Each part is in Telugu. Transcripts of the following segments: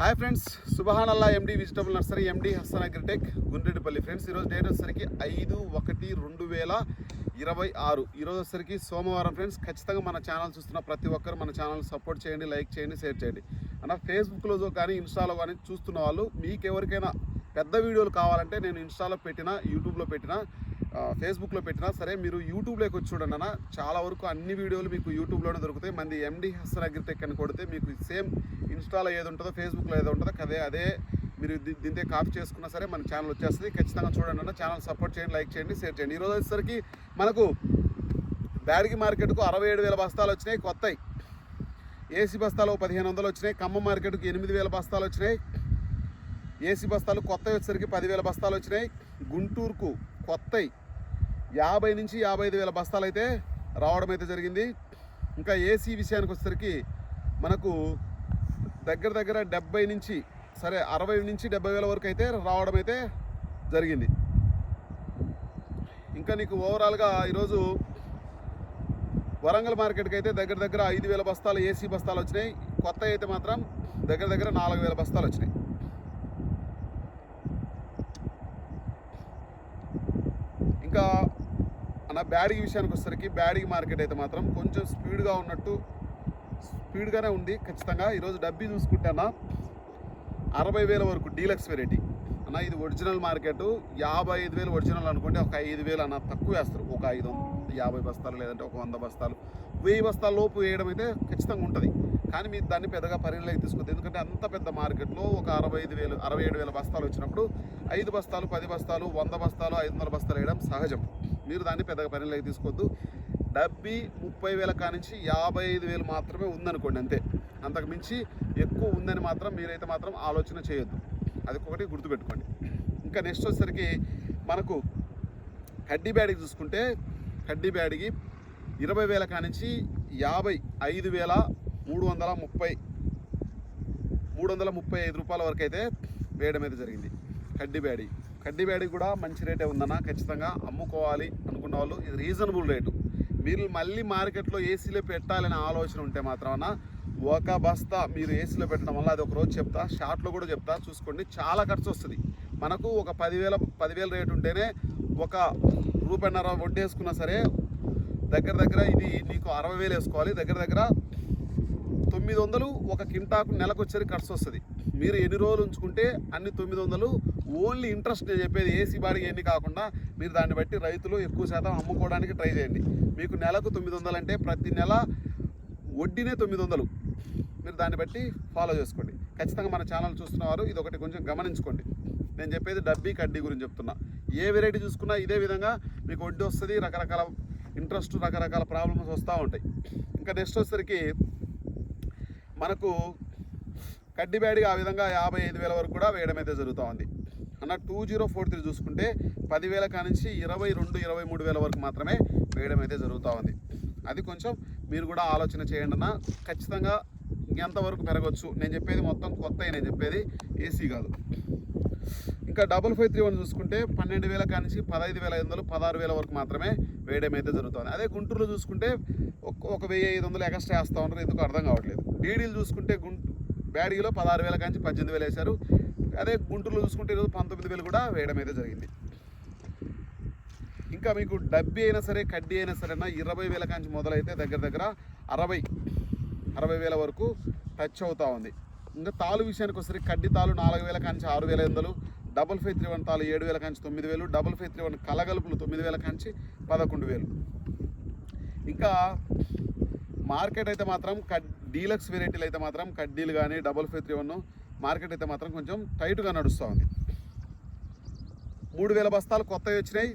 హాయ్ ఫ్రెండ్స్, సుబహానల్లా MD vegetable nursery MD Hasan agritech Gundreddipalli. Friends ఈరోజు డేట్ వచ్చేసరికి 5/1/2026. ఈరోజు వచ్చేసరికి సోమవారం. ఫ్రెండ్స్ ఖచ్చితంగా మన ఛానల్ చూస్తున్న ప్రతి ఒక్కరు మన ఛానల్ సపోర్ట్ చేయండి, లైక్ చేయండి, షేర్ చేయండి. అన్న ఫేస్బుక్లో కానీ ఇన్స్టాలో కానీ చూస్తున్న వాళ్ళు మీకు ఎవరికైనా పెద్ద వీడియోలు కావాలంటే నేను ఇన్స్టాలో పెట్టిన, యూట్యూబ్లో పెట్టిన, ఫేస్బుక్లో పెట్టినా సరే మీరు యూట్యూబ్లోకి వచ్చి చూడండి అన్న. చాలా వరకు అన్ని వీడియోలు మీకు యూట్యూబ్లోనే దొరుకుతాయి. మంది ఎండి హసన్ అగ్రిటెక్ అని కొడితే మీకు సేమ్ ఇన్స్టాలో ఏది ఉంటుందో ఫేస్బుక్లో ఏదో ఉంటుందో అదే మీరు దీంతో కాపీ చేసుకున్నా సరే మన ఛానల్ వచ్చేస్తుంది. ఖచ్చితంగా చూడండి అన్న. ఛానల్ సపోర్ట్ చేయండి, లైక్ చేయండి, షేర్ చేయండి. ఈరోజు వచ్చేసరికి మనకు బ్యాడ్గి మార్కెట్కు 67,000 బస్తాలు వచ్చినాయి కొత్తవి. ఏసీ బస్తాలు 1,500 వచ్చినాయి. ఖమ్మం మార్కెట్కు 8,000 బస్తాలు వచ్చినాయి. ఏసీ బస్తాలు కొత్తవి వచ్చేసరికి 10,000 బస్తాలు వచ్చినాయి. గుంటూరుకు కొత్తవి 50 నుంచి 55,000 బస్తాలు అయితే రావడం అయితే జరిగింది. ఇంకా ఏసీ విషయానికి వచ్చేసరికి మనకు దగ్గర 70 నుంచి 60 నుంచి 70,000 వరకు అయితే రావడం అయితే జరిగింది. ఇంకా నీకు ఓవరాల్గా ఈరోజు వరంగల్ మార్కెట్కి అయితే దగ్గర 5,000 బస్తాలు ఏసీ బస్తాలు వచ్చినాయి. కొత్త అయితే మాత్రం దగ్గర 4,000 బస్తాలు వచ్చినాయి. ఇంకా అన్న బ్యాడ్గి విషయానికి వచ్చేసరికి బ్యాడ్గి మార్కెట్ అయితే మాత్రం కొంచెం స్పీడ్గానే ఉంది. ఖచ్చితంగా ఈరోజు డబ్బీ చూసుకుంటే అన్న 60,000 వరకు డీలక్స్ వెరైటీ అన్న. ఇది ఒరిజినల్ మార్కెట్. 55,000 ఒరిజినల్ అనుకోండి, ఒక 5,000 అన్న తక్కువ వేస్తారు. ఒక 550 బస్తాలు లేదంటే ఒక 100 బస్తాలు, 1000 బస్తాల లోపు వేయడం అయితే ఖచ్చితంగా ఉంటుంది. కానీ మీరు దాన్ని పెద్దగా పరిగణలోకి తీసుకోవద్దు. ఎందుకంటే అంత పెద్ద మార్కెట్లో ఒక 65,000 67,000 బస్తాలు వచ్చినప్పుడు 5 బస్తాలు 10 బస్తాలు 100 బస్తాలు 500 బస్తాలు వేయడం సహజం. మీరు దాన్ని పెద్దగా పరిగణలోకి తీసుకోవద్దు. డబ్బీ 30,000 కానించి 55,000 మాత్రమే ఉందనుకోండి, అంతే. అంతకు మించి ఎక్కువ ఉందని మాత్రం మీరైతే మాత్రం ఆలోచన చేయొద్దు. అది ఒకటి గుర్తుపెట్టుకోండి. ఇంకా నెక్స్ట్ వచ్చేసరికి మనకు కడ్డీ బ్యాడ్కి చూసుకుంటే కడ్డీ బ్యాడ్కి 20,000 కానించి 55,335 రూపాయల వరకు అయితే వేయడం అయితే జరిగింది. కడ్డీ బ్యాడీ కూడా మంచి రేటే ఉందన్న. ఖచ్చితంగా అమ్ముకోవాలి అనుకున్న వాళ్ళు ఇది రీజనబుల్ రేటు. మీరు మళ్ళీ మార్కెట్లో ఏసీలో పెట్టాలనే ఆలోచన ఉంటే మాత్రమన్నా ఒక బస్తా మీరు ఏసీలో పెట్టడం వల్ల అది ఒక రోజు చెప్తా, షార్ట్లో కూడా చెప్తా, చూసుకోండి. చాలా ఖర్చు వస్తుంది. మనకు ఒక 10,000 రేటు ఉంటేనే ఒక రూపాయన్నర వడ్డీ వేసుకున్నా సరే దగ్గర ఇది నీకు 60,000 వేసుకోవాలి. దగ్గర 900 ఒక కింటాకు నెలకు వచ్చేది ఖర్చు వస్తుంది. మీరు ఎన్ని రోజులు ఉంచుకుంటే అన్ని 900 ఓన్లీ ఇంట్రెస్ట్. నేను చెప్పేది ఏసీ బాడికి ఎన్ని కాకుండా మీరు దాన్ని బట్టి రైతులు ఎక్కువ శాతం అమ్ముకోవడానికి ట్రై చేయండి. మీకు నెలకు 900 అంటే ప్రతి నెల వడ్డీనే 900. మీరు దాన్ని బట్టి ఫాలో చేసుకోండి. ఖచ్చితంగా మన ఛానల్ చూస్తున్నవారు ఇది ఒకటి కొంచెం గమనించుకోండి. నేను చెప్పేది డబ్బీ కడ్డీ గురించి చెప్తున్నా. ఏ వెరైటీ చూసుకున్నా ఇదే విధంగా మీకు వడ్డీ వస్తుంది. రకరకాల ఇంట్రెస్ట్, రకరకాల ప్రాబ్లమ్స్ వస్తూ ఉంటాయి. ఇంకా నెక్స్ట్ వచ్చేసరికి మనకు కడ్డీ బ్యాడ్గా ఆ విధంగా 55,000 వరకు కూడా వేయడం అయితే జరుగుతూ ఉంది అన్న. 2043 చూసుకుంటే 10,000 కానించి 22,000-23,000 వరకు మాత్రమే వేయడం అయితే జరుగుతూ ఉంది. అది కొంచెం మీరు కూడా ఆలోచన చేయండి అన్న. ఖచ్చితంగా ఎంతవరకు పెరగవచ్చు. నేను చెప్పేది మొత్తం కొత్త, నేను చెప్పేది ఏసీ కాదు. ఇంకా 5531 చూసుకుంటే 12,000 కానించి 15,500 16,000 వరకు మాత్రమే వేయడం అయితే జరుగుతుంది. అదే గుంటూరులో చూసుకుంటే 1,500 ఎక్స్ట్రా వేస్తూ ఉంటారు, ఎందుకు అర్థం కావట్లేదు. డీడీలు చూసుకుంటే బ్యాడ్గిలో 16,000 కానించి 18,000 వేశారు. అదే గుంటూరులో చూసుకుంటే ఈరోజు 19,000 కూడా వేయడం అయితే జరిగింది. ఇంకా మీకు డబ్బీ అయినా సరే కడ్డీ అయినా సరే 20,000 కాంచి మొదలైతే దగ్గర 60,000 వరకు టచ్ అవుతూ ఉంది. ఇంకా తాలు విషయానికి వచ్చేసరికి కడ్డీ తాలు 4,000 కాంచి 6,500, 5531 తాలు 7,000 కాంచి 9,000, 5531 కలగలుపులు 9,000 కాంచి 11,000. ఇంకా మార్కెట్ అయితే మాత్రం డీలక్స్ వెరైటీలు అయితే మాత్రం కడ్డీలు కానీ 5531 మార్కెట్ అయితే మాత్రం కొంచెం టైట్గా నడుస్తూ ఉంది. 3,000 బస్తాలు కొత్తవి వచ్చినాయి.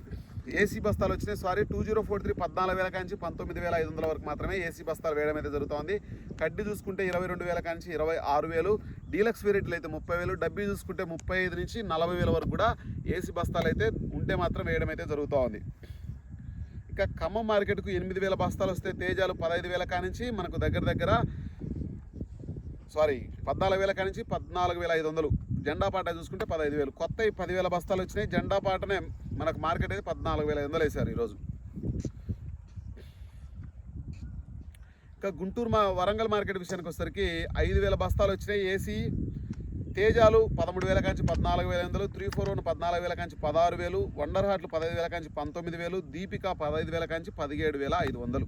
ఏసీ బస్తాలు వచ్చినాయి. 2043 14,000 కాంచి 19,500 వరకు మాత్రమే ఏసీ బస్తాలు వేయడం అయితే జరుగుతుంది. కడ్డీ చూసుకుంటే 22,000 కాంచి 26,000, డీలక్స్ వెరైటీలు అయితే 30,000, డబ్బీ చూసుకుంటే 35 నుంచి 40,000 వరకు కూడా ఏసీ బస్తాలు అయితే ఉంటే మాత్రం వేయడం అయితే జరుగుతూ ఉంది. ఇంకా ఖమ్మం మార్కెట్కు 8,000 బస్తాలు వస్తే తేజాలు 15,000 కానించి మనకు దగ్గర 14,000 కానించి 14,500, జెండా పాట చూసుకుంటే 15,000. కొత్త 10,000 బస్తాలు వచ్చినాయి. జెండా పాటనే మనకు మార్కెట్ అయితే 14,500 వేశారు ఈరోజు. ఇంకా గుంటూరు వరంగల్ మార్కెట్ విషయానికి వచ్చేసరికి 5,000 బస్తాలు వచ్చినాయి. ఏసీ తేజాలు 13,000 కాంచి 14,500, 341 14,000 కాంచి 16,000, వండర్ హార్ట్లు 15,000 కాంచి 19,000, దీపిక 15,000 కాంచి 17,500.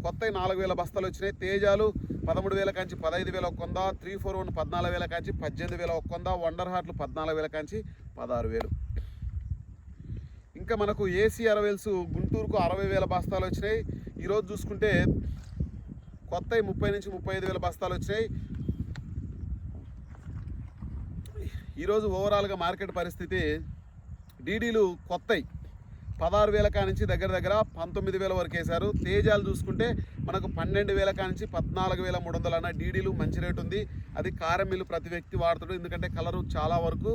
కొత్త 4,000 బస్తాలు వచ్చినాయి. తేజాలు 13,000 కాంచి 15,000 ఒక కొంద, 341 14,000 కాంచి 18,000 ఒక కొంద, వండర్ హార్ట్లు 14,000 కాంచి 16,000. ఇంకా మనకు ఏసీ అరవెల్స్ గుంటూరుకు 60,000 బస్తాలు వచ్చినాయి. ఈరోజు చూసుకుంటే కొత్త 30 నుంచి 35,000 బస్తాలు వచ్చినాయి. ఈరోజు ఓవరాల్గా మార్కెట్ పరిస్థితి డీడీలు కొత్తవి 16,000 కానించి దగ్గర 19,000 వరకు వేశారు. తేజాలు చూసుకుంటే మనకు 12,000 కానించి 14,300 అన్న డీడీలు మంచి రేటు ఉంది. అది కారం మిల్లు ప్రతి వ్యక్తి వాడుతాడు, ఎందుకంటే కలరు చాలా వరకు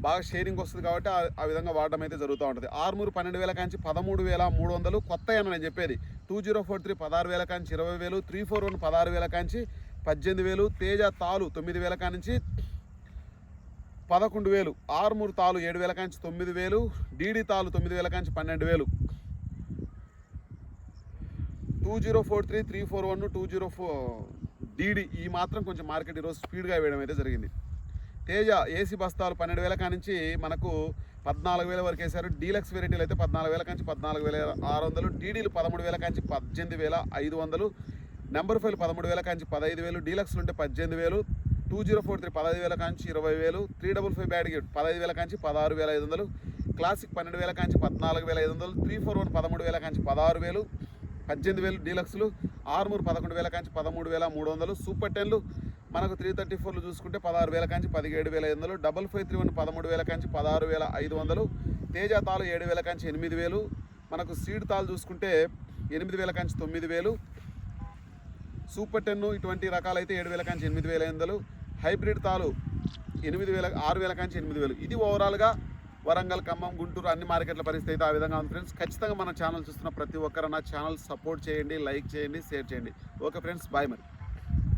బాగా షేరింగ్ వస్తుంది కాబట్టి ఆ విధంగా వాడడం అయితే జరుగుతూ ఉంటుంది. ఆర్మూరు 12,000 కాంచి 13,300 కొత్త అని నేను చెప్పేది. 2043 16,000 కాంచి 20,000, 341 16,000 కాంచి 18,000, తేజ తాలు 9,000 కానించి 11,000, ఆర్మూరు తాలు 7,000 కాంచి 9,000, డీడీ తాలు 9,000 కాంచి 12,000. 2043 341 204 డీడీ ఈ మాత్రం కొంచెం మార్కెట్ ఈరోజు స్పీడ్గా వేయడం అయితే జరిగింది. తేజ ఏసీ బస్తాలు 12,000 కానించి మనకు 14,000 వరకు వేశారు. డీలక్స్ వెరైటీలు అయితే 14,000 కాంచి 14,600, డీడీలు 13,000 కాంచి 18,500, నెంబర్ ఫైల్ 13,000 కాంచి 15,000, డీలక్స్లు ఉంటే 18,000, 2043 15,000 కాంచి 20,000, 355 బ్యాడ్కి 15,000 కాంచి 16,500, క్లాసిక్ 12,000 కాంచి 14,500, 341 13,000 కాంచి 16,000, 18,000 డీలక్స్లు, ఆర్మూర్ 11,000 కాంచి 13,300, సూపర్ 10లు మనకు 334లు చూసుకుంటే 16,000 కాంచి 17,500, 5531 13,000 కాంచి 16,500, తేజ తాలు 7,000 కాంచి 8,000, మనకు సీడ్ తాలు చూసుకుంటే 8,000 కాంచి 9,000, సూపర్ 10 ఇటువంటి రకాలైతే 7,000 కాంచి 8,500, హైబ్రిడ్ తాలు 6,000 కాంచి 8,000. ఇది ఓవరాల్గా వరంగల్, ఖమ్మం, గుంటూరు అన్ని మార్కెట్ల పరిస్థితి అయితే ఆ విధంగా ఉంది ఫ్రెండ్స్. ఖచ్చితంగా మన ఛానల్ చూస్తున్న ప్రతి ఒక్కరు నా ఛానల్ సపోర్ట్ చేయండి, లైక్ చేయండి, షేర్ చేయండి. ఓకే ఫ్రెండ్స్, బాయ్ మరి.